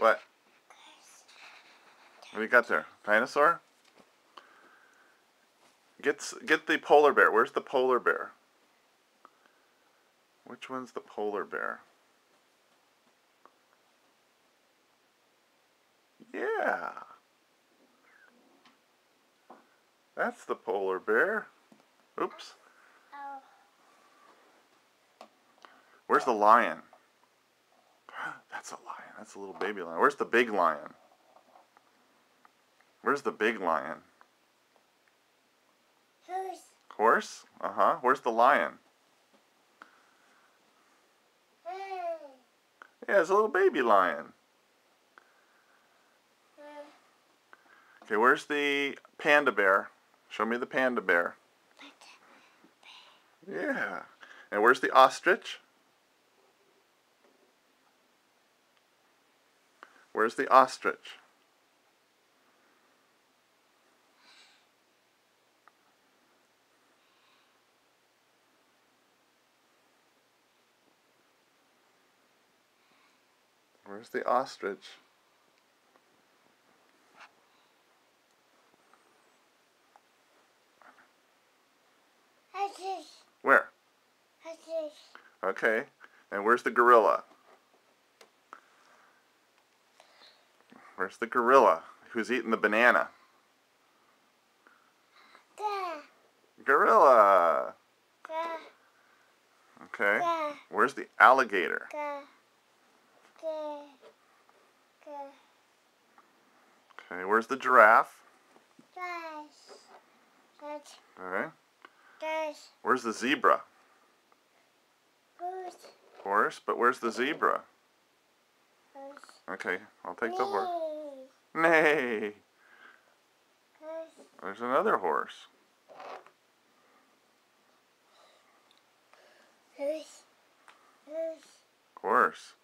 What? What do you got there? Dinosaur? Get the polar bear. Where's the polar bear? Which one's the polar bear? Yeah. That's the polar bear. Oops. Where's the lion? That's a lion. That's a little baby lion. Where's the big lion? Where's the big lion? Horse? Uh-huh. Where's the lion? Yeah, it's a little baby lion. Okay, where's the panda bear? Show me the panda bear. Yeah. And where's the ostrich? Where's the ostrich? Where's the ostrich? Where? Okay. And where's the gorilla? Where's the gorilla? Who's eating the banana? Gorilla. Okay. Where's the alligator? Okay. Where's the giraffe? Okay. Where's the zebra? Horse. But where's the zebra? Okay, I'll take the horse. Nay. There's another horse. Horse.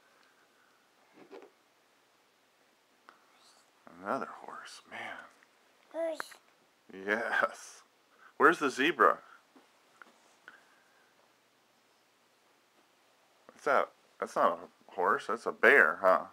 Another horse, man. Yes. Where's the zebra? What's that? That's not a horse, that's a bear, huh?